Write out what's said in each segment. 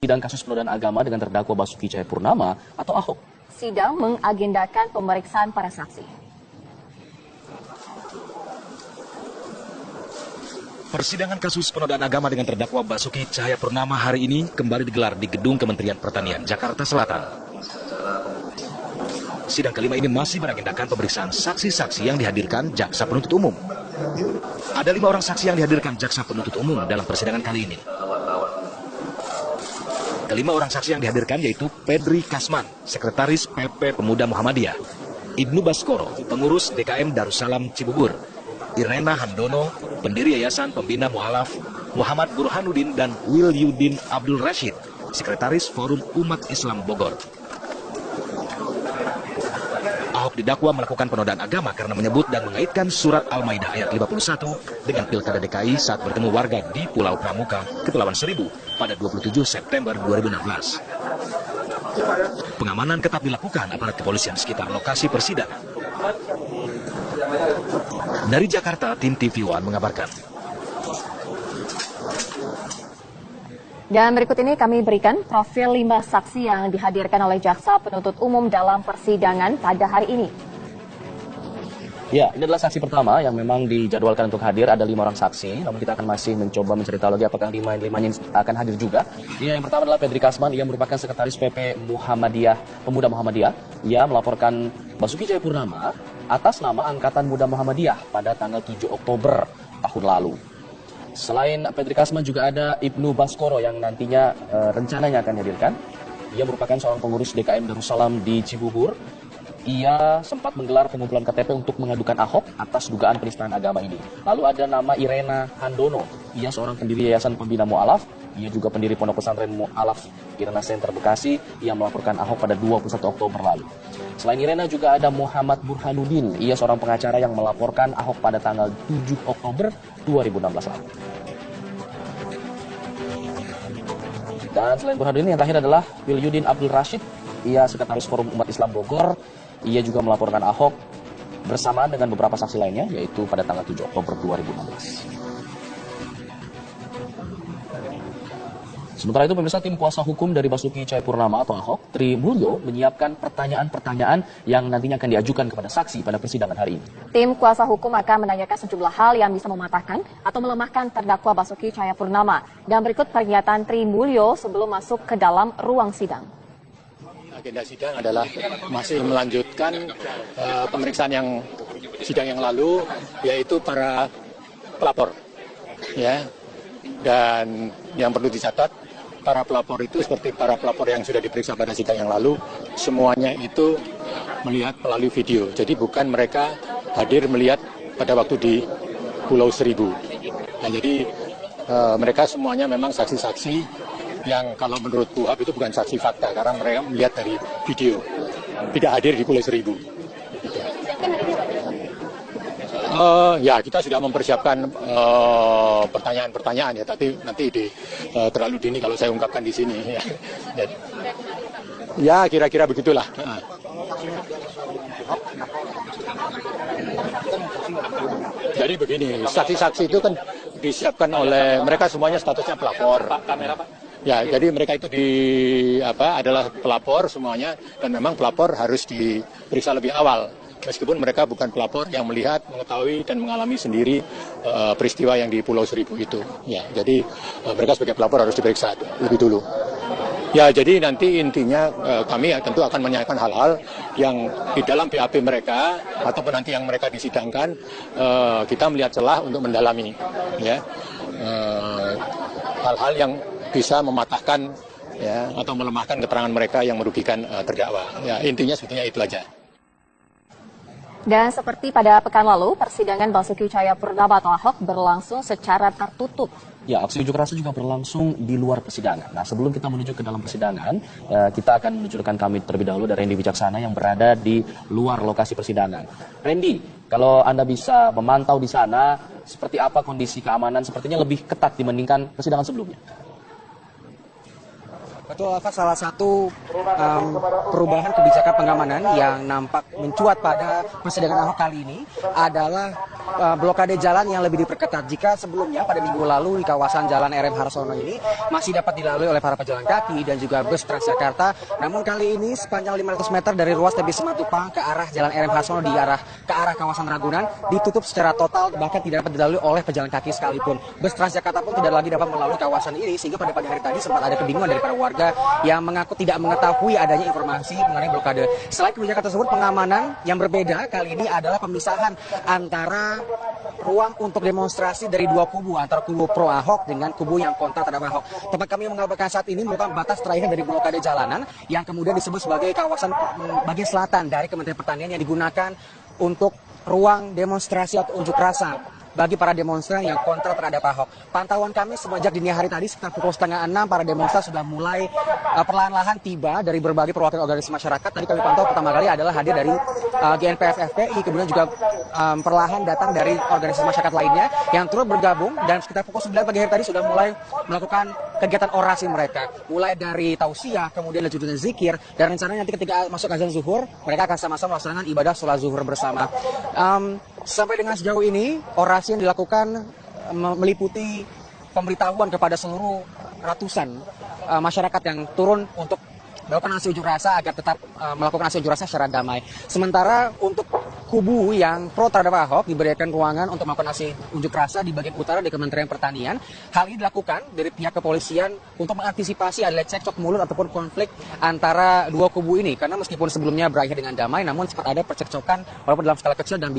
Sidang kasus penodaan agama dengan terdakwa Basuki Cahayapurnama atau Ahok. Sidang mengagendakan pemeriksaan para saksi. Persidangan kasus penodaan agama dengan terdakwa Basuki Cahayapurnama hari ini kembali digelar di Gedung Kementerian Pertanian, Jakarta Selatan. Sidang kelima ini masih beragendakan pemeriksaan saksi-saksi yang dihadirkan jaksa penuntut umum. Ada 5 orang saksi yang dihadirkan jaksa penuntut umum dalam persidangan kali ini. Kelima orang saksi yang dihadirkan yaitu Pedri Kasman, Sekretaris PP Pemuda Muhammadiyah, Ibnu Baskoro, Pengurus DKM Darussalam Cibubur, Irena Handono, Pendiri Yayasan Pembina Mu'alaf, Muhammad Burhanuddin, dan Wilyudin Abdul Rashid, Sekretaris Forum Umat Islam Bogor. Ahok didakwa melakukan penodaan agama karena menyebut dan mengaitkan surat Al-Maidah ayat 51 dengan Pilkada DKI saat bertemu warga di Pulau Pramuka, Kepulauan Seribu pada 27 September 2016. Pengamanan ketat dilakukan aparat kepolisian sekitar lokasi persidangan. Dari Jakarta, tim TV One mengabarkan. Dan berikut ini kami berikan profil 5 saksi yang dihadirkan oleh jaksa penuntut umum dalam persidangan pada hari ini. Ya, ini adalah saksi pertama yang memang dijadwalkan untuk hadir. Ada 5 orang saksi, namun kita akan masih mencoba mencari tahu lagi apakah 5-limanya akan hadir juga. Yang pertama adalah Pedri Kasman, ia merupakan Sekretaris PP Muhammadiyah, Pemuda Muhammadiyah. Ia melaporkan Basuki Cahayapurnama atas nama Angkatan Muda Muhammadiyah pada tanggal 7 Oktober tahun lalu. Selain Pedri Kasman juga ada Ibnu Baskoro yang nantinya rencananya akan dihadirkan. Ia merupakan seorang pengurus DKM Darussalam di Cibubur. Ia sempat menggelar pengumpulan KTP untuk mengadukan Ahok atas dugaan penistaan agama ini. Lalu ada nama Irena Handono. Ia seorang pendiri Yayasan Pembina Mu'alaf. Ia juga pendiri Pondok Pesantren Mu'alaf Irena Center Bekasi. Ia melaporkan Ahok pada 21 Oktober lalu. Selain Irena juga ada Muhammad Burhanuddin. Ia seorang pengacara yang melaporkan Ahok pada tanggal 7 Oktober 2016 lalu. Dan selain Burhanuddin, yang terakhir adalah Wilyudin Abdul Rashid. Ia Sekretaris Forum Umat Islam Bogor. Ia juga melaporkan Ahok bersamaan dengan beberapa saksi lainnya, yaitu pada tanggal 7 Oktober 2016. Sementara itu, pemirsa, tim kuasa hukum dari Basuki Cahayapurnama atau Ahok, Tri Mulyo, menyiapkan pertanyaan-pertanyaan yang nantinya akan diajukan kepada saksi pada persidangan hari ini. Tim kuasa hukum akan menanyakan sejumlah hal yang bisa mematahkan atau melemahkan terdakwa Basuki Cahayapurnama. Dan berikut pernyataan Tri Mulyo sebelum masuk ke dalam ruang sidang. Agenda sidang adalah masih melanjutkan pemeriksaan sidang yang lalu, yaitu para pelapor, ya. Dan yang perlu dicatat, para pelapor itu seperti para pelapor yang sudah diperiksa pada sidang yang lalu, semuanya itu melihat melalui video. Jadi bukan mereka hadir melihat pada waktu di Pulau Seribu. Nah, jadi mereka semuanya memang saksi-saksi yang kalau menurut KUHAP itu bukan saksi fakta, karena mereka melihat dari video, tidak hadir di Pulau Seribu. Ya, kita sudah mempersiapkan pertanyaan-pertanyaan ya, tapi nanti terlalu dini kalau saya ungkapkan di sini. Ya, kira-kira begitulah. Jadi begini, saksi-saksi itu kan disiapkan oleh mereka semuanya statusnya pelapor. Ya, jadi mereka itu adalah pelapor semuanya, dan memang pelapor harus diperiksa lebih awal. Meskipun mereka bukan pelapor yang melihat, mengetahui, dan mengalami sendiri peristiwa yang di Pulau Seribu itu. Ya, jadi mereka sebagai pelapor harus diperiksa lebih dulu. Ya, jadi nanti intinya kami tentu akan menanyakan hal-hal yang di dalam BAP mereka ataupun nanti yang mereka disidangkan, kita melihat celah untuk mendalami, ya, hal-hal yang bisa mematahkan, ya, atau melemahkan keterangan mereka yang merugikan terdakwa. Ya, intinya sebetulnya itu aja. Dan seperti pada pekan lalu, persidangan Basuki Cahayapurnama atau Ahok berlangsung secara tertutup. Ya, aksi unjuk rasa juga berlangsung di luar persidangan. Nah, sebelum kita menuju ke dalam persidangan, kita akan menunjukkan kami terlebih dahulu dari Randy Wicaksana yang berada di luar lokasi persidangan. Randy, kalau Anda bisa memantau di sana, seperti apa kondisi keamanan? Sepertinya lebih ketat dibandingkan persidangan sebelumnya. Betul, Alfa, salah satu perubahan kebijakan pengamanan yang nampak mencuat pada persidangan Ahok kali ini adalah blokade jalan yang lebih diperketat. Jika sebelumnya pada minggu lalu di kawasan Jalan RM Harsono ini masih dapat dilalui oleh para pejalan kaki dan juga bus Transjakarta, namun kali ini sepanjang 500 meter dari ruas TB Simatupang ke arah Jalan RM Harsono ke arah kawasan Ragunan ditutup secara total, bahkan tidak dapat dilalui oleh pejalan kaki sekalipun. Bus Transjakarta pun tidak lagi dapat melalui kawasan ini, sehingga pada pagi hari tadi sempat ada kebingungan dari para warga yang mengaku tidak mengetahui adanya informasi mengenai blokade. Selain kebijakan tersebut, pengamanan yang berbeda kali ini adalah pemisahan antara ruang untuk demonstrasi dari dua kubu, antara kubu pro Ahok dengan kubu yang kontra terhadap Ahok. Tempat kami mengabarkan saat ini merupakan batas terakhir dari blokade jalanan yang kemudian disebut sebagai kawasan bagian selatan dari Kementerian Pertanian yang digunakan untuk ruang demonstrasi atau unjuk rasa bagi para demonstran yang kontra terhadap Ahok. Pantauan kami semenjak dini hari tadi sekitar pukul 5:30 para demonstran sudah mulai perlahan-lahan tiba dari berbagai perwakilan organisasi masyarakat. Tadi kami pantau pertama kali adalah hadir dari GNPF FPI, kemudian juga perlahan datang dari organisasi masyarakat lainnya yang turut bergabung, dan sekitar pukul 9 pagi hari tadi sudah mulai melakukan kegiatan orasi mereka. Mulai dari tausiah, kemudian lanjut dengan zikir, dan rencananya nanti ketika masuk azan zuhur, mereka akan sama-sama melaksanakan ibadah sholat zuhur bersama. Sampai dengan sejauh ini, orasi yang dilakukan meliputi pemberitahuan kepada seluruh ratusan masyarakat yang turun untuk melakukan aksi unjuk rasa agar tetap melakukan aksi unjuk rasa secara damai. Sementara untuk kubu yang pro terhadap Ahok diberikan ruangan untuk melakukan aksi unjuk rasa di bagian utara di Kementerian Pertanian. Hal ini dilakukan dari pihak kepolisian untuk mengantisipasi adanya cekcok mulut ataupun konflik antara dua kubu ini. Karena meskipun sebelumnya berakhir dengan damai, namun sempat ada percekcokan walaupun dalam skala kecil dan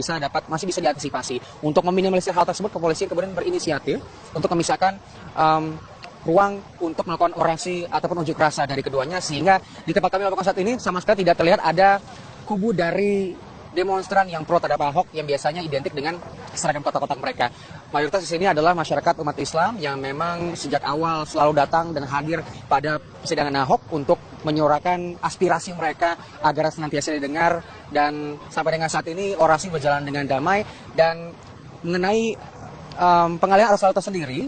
masih bisa diantisipasi. Untuk meminimalisir hal tersebut, kepolisian kemudian berinisiatif untuk memisahkan ruang untuk melakukan orasi ataupun unjuk rasa dari keduanya, sehingga di tempat kami melakukan saat ini sama sekali tidak terlihat ada kubu dari demonstran yang pro terhadap Ahok yang biasanya identik dengan seragam kotak-kotak mereka. Mayoritas di sini adalah masyarakat umat Islam yang memang sejak awal selalu datang dan hadir pada persidangan Ahok untuk menyuarakan aspirasi mereka agar senantiasa didengar, dan sampai dengan saat ini orasi berjalan dengan damai. Dan mengenai pengalihan arus lalu lintas sendiri,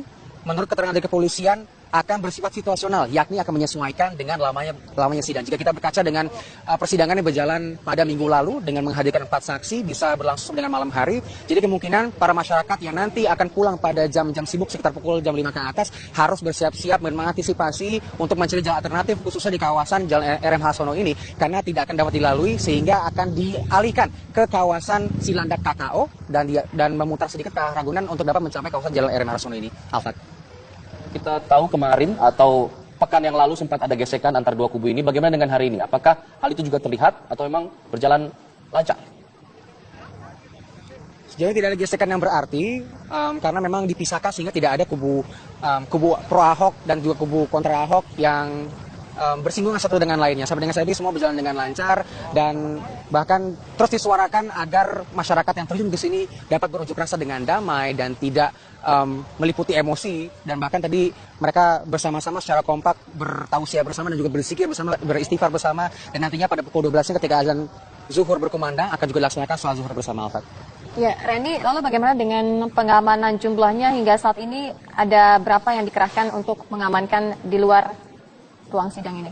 menurut keterangan dari kepolisian akan bersifat situasional, yakni akan menyesuaikan dengan lamanya sidang. Jika kita berkaca dengan persidangan yang berjalan pada minggu lalu dengan menghadirkan 4 saksi, bisa berlangsung dengan malam hari. Jadi kemungkinan para masyarakat yang nanti akan pulang pada jam-jam sibuk sekitar pukul jam 5 ke atas harus bersiap-siap dan mengantisipasi untuk mencari jalan alternatif khususnya di kawasan Jalan RM Harsono ini, karena tidak akan dapat dilalui sehingga akan dialihkan ke kawasan Cilandak KKO dan memutar sedikit ke arah Ragunan untuk dapat mencapai kawasan Jalan RM Harsono ini. Alfat. Kita tahu kemarin atau pekan yang lalu sempat ada gesekan antara dua kubu ini. Bagaimana dengan hari ini? Apakah hal itu juga terlihat atau memang berjalan lancar? Sejauh ini tidak ada gesekan yang berarti, karena memang dipisahkan sehingga tidak ada kubu pro Ahok dan juga kubu kontra Ahok yang bersinggungan satu dengan lainnya. Sampai dengan saat ini semua berjalan dengan lancar, dan bahkan terus disuarakan agar masyarakat yang terjun ke sini dapat berunjuk rasa dengan damai dan tidak meliputi emosi. Dan bahkan tadi mereka bersama-sama secara kompak bertausiah bersama dan juga berzikir bersama, beristighfar bersama, dan nantinya pada pukul 12 ketika azan zuhur berkumandang akan juga dilaksanakan sholat zuhur bersama. Alfat. Ya, Randy, lalu bagaimana dengan pengamanan jumlahnya hingga saat ini? Ada berapa yang dikerahkan untuk mengamankan di luar ruang sidang ini?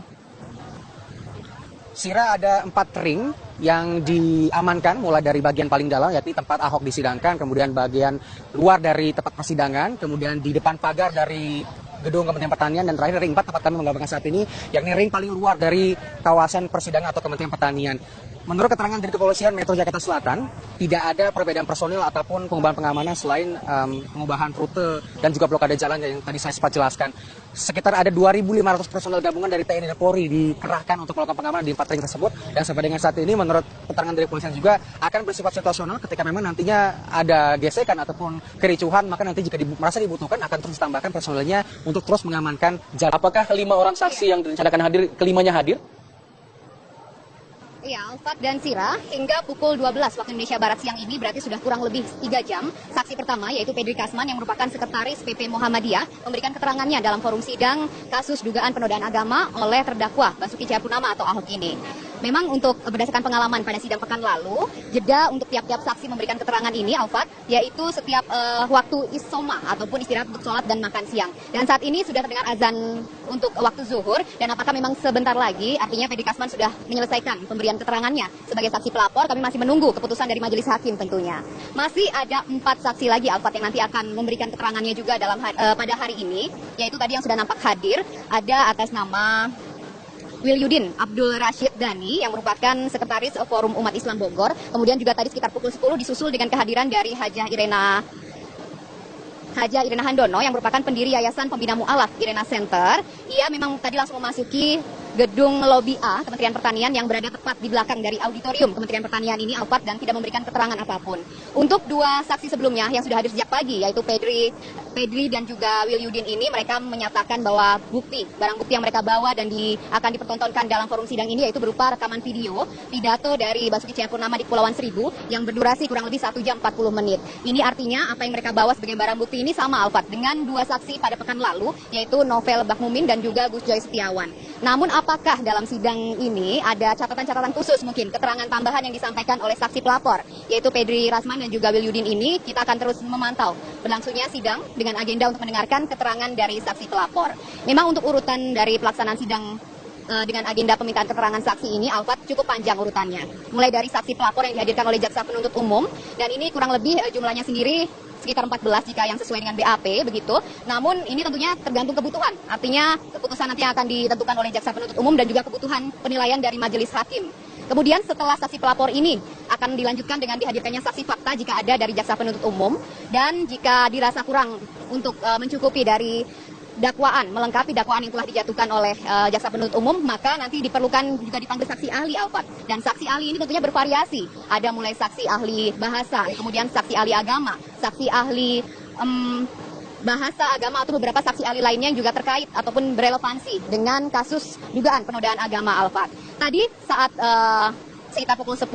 Sira ada 4 ring yang diamankan, mulai dari bagian paling dalam yakni tempat Ahok disidangkan, kemudian bagian luar dari tempat persidangan, kemudian di depan pagar dari gedung Kementerian Pertanian, dan terakhir ring 4 tempat kami menggambarkan saat ini yakni ring paling luar dari kawasan persidangan atau Kementerian Pertanian. Menurut keterangan dari kepolisian Metro Jakarta Selatan, tidak ada perbedaan personil ataupun pengubahan pengamanan selain pengubahan rute dan juga blokade jalan yang tadi saya sempat jelaskan. Sekitar ada 2.500 personil gabungan dari TNI dan Polri dikerahkan untuk melakukan pengamanan di 4 ring tersebut, dan sampai dengan saat ini menurut keterangan dari kepolisian juga akan bersifat situasional. Ketika memang nantinya ada gesekan ataupun kericuhan, maka nanti jika merasa dibutuhkan akan terus ditambahkan personilnya untuk terus mengamankan jalan. Apakah 5 orang saksi yang direncanakan hadir, kelimanya hadir? Iya, Alfat dan Sira, hingga pukul 12 waktu Indonesia Barat siang ini, berarti sudah kurang lebih 3 jam. Saksi pertama yaitu Pedri Kasman yang merupakan sekretaris PP Muhammadiyah memberikan keterangannya dalam forum sidang kasus dugaan penodaan agama oleh terdakwa Basuki Cahayapurnama atau Ahok ini. Memang untuk berdasarkan pengalaman pada sidang pekan lalu, jeda untuk tiap-tiap saksi memberikan keterangan ini, Alfat, yaitu setiap waktu isoma ataupun istirahat untuk sholat dan makan siang. Dan saat ini sudah terdengar azan untuk waktu zuhur, dan apakah memang sebentar lagi, artinya Pedri Kasman sudah menyelesaikan pemberian keterangannya sebagai saksi pelapor. Kami masih menunggu keputusan dari majelis hakim tentunya. Masih ada 4 saksi lagi, Alfat, yang nanti akan memberikan keterangannya juga pada hari ini, yaitu tadi yang sudah nampak hadir, ada atas nama Wilyudin Abdul Rashid Dhani yang merupakan sekretaris Forum Umat Islam Bogor. Kemudian juga tadi sekitar pukul 10 disusul dengan kehadiran dari Hajah Irena Handono yang merupakan pendiri Yayasan Pembina Mu'alaf Irena Center. Ia memang tadi langsung memasuki gedung lobi A Kementerian Pertanian yang berada tepat di belakang dari auditorium Kementerian Pertanian ini, Alfat, dan tidak memberikan keterangan apapun. Untuk 2 saksi sebelumnya yang sudah hadir sejak pagi, yaitu Pedri dan juga Wilyudin ini, mereka menyatakan bahwa barang bukti yang mereka bawa dan akan dipertontonkan dalam forum sidang ini yaitu berupa rekaman video pidato dari Basuki Cahayapurnama di Kepulauan Seribu yang berdurasi kurang lebih 1 jam 40 menit. Ini artinya apa yang mereka bawa sebagai barang bukti ini sama, Alfat, dengan 2 saksi pada pekan lalu, yaitu Novel Bakmumin dan juga Gus Joy Setiawan. Namun apakah dalam sidang ini ada catatan-catatan khusus, mungkin keterangan tambahan yang disampaikan oleh saksi pelapor, yaitu Pedri Kasman dan juga Wilyudin ini? Kita akan terus memantau berlangsungnya sidang dengan agenda untuk mendengarkan keterangan dari saksi pelapor. Memang untuk urutan dari pelaksanaan sidang dengan agenda pemintaan keterangan saksi ini, Alfat, cukup panjang urutannya. Mulai dari saksi pelapor yang dihadirkan oleh jaksa penuntut umum, dan ini kurang lebih jumlahnya sendiri sekitar 14 jika yang sesuai dengan BAP begitu. Namun ini tentunya tergantung kebutuhan. Artinya keputusan nanti akan ditentukan oleh jaksa penuntut umum dan juga kebutuhan penilaian dari majelis hakim. Kemudian setelah saksi pelapor ini akan dilanjutkan dengan dihadirkannya saksi fakta jika ada dari jaksa penuntut umum, dan jika dirasa kurang untuk mencukupi dari dakwaan, melengkapi dakwaan yang telah dijatuhkan oleh jaksa penuntut umum, maka nanti diperlukan juga dipanggil saksi ahli, Alfat. Dan saksi ahli ini tentunya bervariasi. Ada mulai saksi ahli bahasa, kemudian saksi ahli agama, saksi ahli bahasa agama, atau beberapa saksi ahli lainnya yang juga terkait ataupun berelevansi dengan kasus dugaan penodaan agama, Alfat. Tadi saat sekitar pukul 10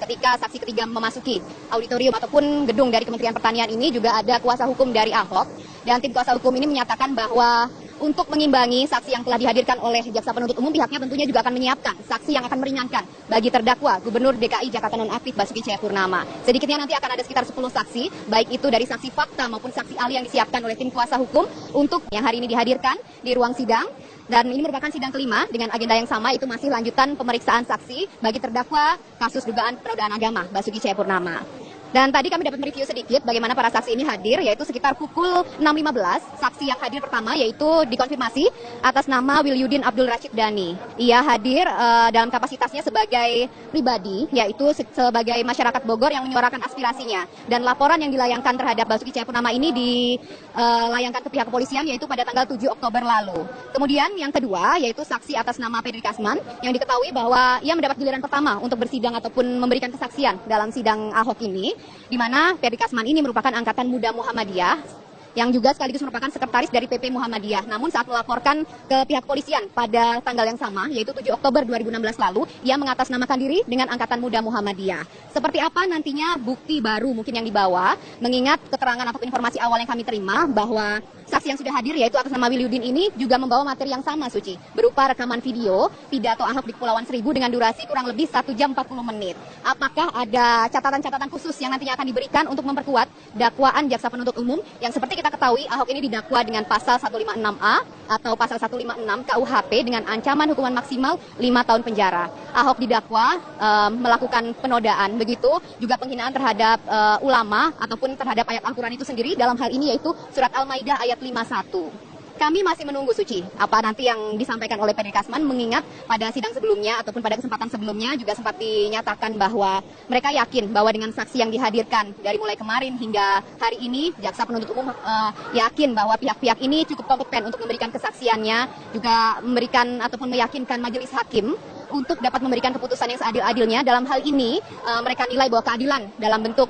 ketika saksi ketiga memasuki auditorium ataupun gedung dari Kementerian Pertanian ini, juga ada kuasa hukum dari Ahok, dan tim kuasa hukum ini menyatakan bahwa untuk mengimbangi saksi yang telah dihadirkan oleh jaksa penuntut umum, pihaknya tentunya juga akan menyiapkan saksi yang akan meringankan bagi terdakwa Gubernur DKI Jakarta nonaktif Basuki Cahayapurnama. Sedikitnya nanti akan ada sekitar 10 saksi, baik itu dari saksi fakta maupun saksi ahli yang disiapkan oleh tim kuasa hukum untuk yang hari ini dihadirkan di ruang sidang. Dan ini merupakan sidang kelima dengan agenda yang sama, itu masih lanjutan pemeriksaan saksi bagi terdakwa kasus dugaan penodaan agama Basuki Cahayapurnama. Dan tadi kami dapat mereview sedikit bagaimana para saksi ini hadir, yaitu sekitar pukul 6.15. Saksi yang hadir pertama yaitu dikonfirmasi atas nama Wilyudin Abdul Rashid Dhani. Ia hadir dalam kapasitasnya sebagai pribadi, yaitu sebagai masyarakat Bogor yang menyuarakan aspirasinya. Dan laporan yang dilayangkan terhadap Basuki Cahayapurnama ini dilayangkan ke pihak kepolisian, yaitu pada tanggal 7 Oktober lalu. Kemudian yang kedua yaitu saksi atas nama Pedri Kasman, yang diketahui bahwa ia mendapat giliran pertama untuk bersidang ataupun memberikan kesaksian dalam sidang Ahok ini, di mana Pedri Kasman ini merupakan angkatan muda Muhammadiyah yang juga sekaligus merupakan sekretaris dari PP Muhammadiyah. Namun saat melaporkan ke pihak kepolisian pada tanggal yang sama, yaitu 7 Oktober 2016 lalu, ia mengatasnamakan diri dengan angkatan muda Muhammadiyah. Seperti apa nantinya bukti baru mungkin yang dibawa, mengingat keterangan atau informasi awal yang kami terima bahwa saksi yang sudah hadir yaitu atas nama Wilyudin ini juga membawa materi yang sama, Suci, berupa rekaman video pidato Ahok di Kepulauan Seribu dengan durasi kurang lebih 1 jam 40 menit. Apakah ada catatan-catatan khusus yang nantinya akan diberikan untuk memperkuat dakwaan jaksa penuntut umum yang seperti kita ketahui Ahok ini didakwa dengan pasal 156A atau pasal 156 KUHP dengan ancaman hukuman maksimal 5 tahun penjara. Ahok didakwa melakukan penodaan, begitu juga penghinaan terhadap ulama ataupun terhadap ayat Al-Quran itu sendiri, dalam hal ini yaitu surat Al-Maidah ayat 51. Kami masih menunggu, Suci, apa nanti yang disampaikan oleh Pedri Kasman, mengingat pada sidang sebelumnya ataupun pada kesempatan sebelumnya juga sempat dinyatakan bahwa mereka yakin bahwa dengan saksi yang dihadirkan dari mulai kemarin hingga hari ini, jaksa penuntut umum yakin bahwa pihak-pihak ini cukup kompeten untuk memberikan kesaksiannya, juga memberikan ataupun meyakinkan majelis hakim untuk dapat memberikan keputusan yang seadil-adilnya. Dalam hal ini mereka nilai bahwa keadilan dalam bentuk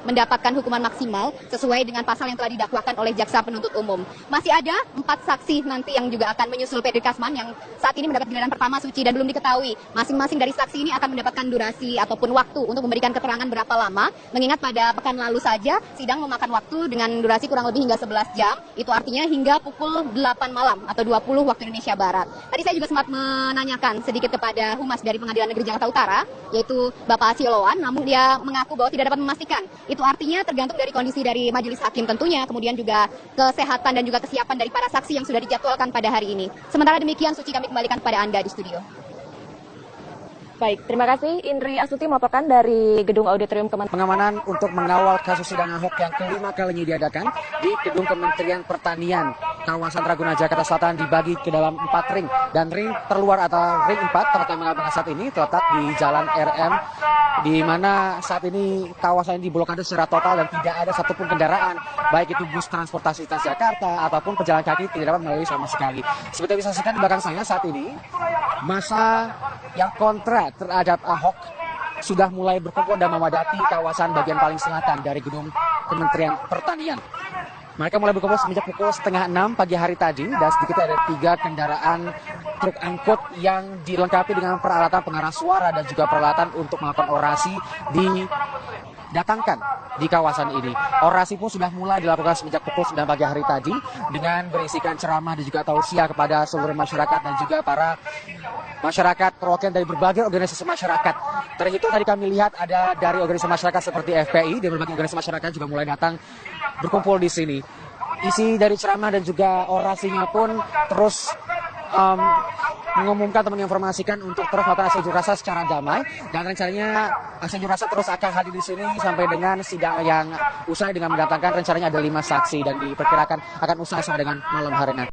mendapatkan hukuman maksimal sesuai dengan pasal yang telah didakwakan oleh jaksa penuntut umum. Masih ada 4 saksi nanti yang juga akan menyusul Pedri Kasman yang saat ini mendapat giliran pertama, Suci, dan belum diketahui masing-masing dari saksi ini akan mendapatkan durasi ataupun waktu untuk memberikan keterangan berapa lama, mengingat pada pekan lalu saja sidang memakan waktu dengan durasi kurang lebih hingga 11 jam, itu artinya hingga pukul 8 malam atau 20 waktu Indonesia Barat. Tadi saya juga sempat menanyakan sedikit kepada Humas dari Pengadilan Negeri Jakarta Utara, yaitu Bapak Siloan, namun dia mengaku bahwa tidak dapat memastikan. Itu artinya tergantung dari kondisi dari majelis hakim tentunya, kemudian juga kesehatan dan juga kesiapan dari para saksi yang sudah dijadwalkan pada hari ini. Sementara demikian, Suci, kami kembalikan kepada Anda di studio. Baik, terima kasih Indri Astuti melaporkan dari Gedung Auditorium Kementerian. Pengamanan untuk mengawal kasus sidang Ahok yang kelima kalinya diadakan di Gedung Kementerian Pertanian kawasan Ragunan Jakarta Selatan dibagi ke dalam 4 ring, dan ring terluar atau ring 4 tempat yang mengabaikan saat ini terletak di Jalan RM, di mana saat ini kawasan ini diblokade secara total dan tidak ada satupun kendaraan, baik itu bus transportasi Transjakarta ataupun pejalan kaki tidak dapat melalui sama sekali. Seperti bisa saksikan di belakang saya saat ini, masa yang kontra terhadap Ahok sudah mulai berkumpul dan memadati kawasan bagian paling selatan dari Gedung Kementerian Pertanian. Mereka mulai berkumpul semenjak pukul 5:30 pagi hari tadi, dan sedikit ada 3 kendaraan truk angkut yang dilengkapi dengan peralatan pengeras suara dan juga peralatan untuk melakukan orasi didatangkan di kawasan ini. Orasi pun sudah mulai dilakukan semenjak pukul 9 pagi hari tadi dengan berisikan ceramah dan juga tausiah kepada seluruh masyarakat dan juga para masyarakat perwakilan dari berbagai organisasi masyarakat. Terhitung tadi kami lihat ada dari organisasi masyarakat seperti FPI dan berbagai organisasi masyarakat juga mulai datang berkumpul di sini. Isi dari ceramah dan juga orasinya pun terus mengumumkan atau menginformasikan untuk terus melakukan aksi unjuk rasa secara damai, dan rencananya aksi unjuk rasa terus akan hadir di sini sampai dengan sidang yang usai dengan mendatangkan rencananya ada 5 saksi dan diperkirakan akan usai sampai dengan malam hari nanti.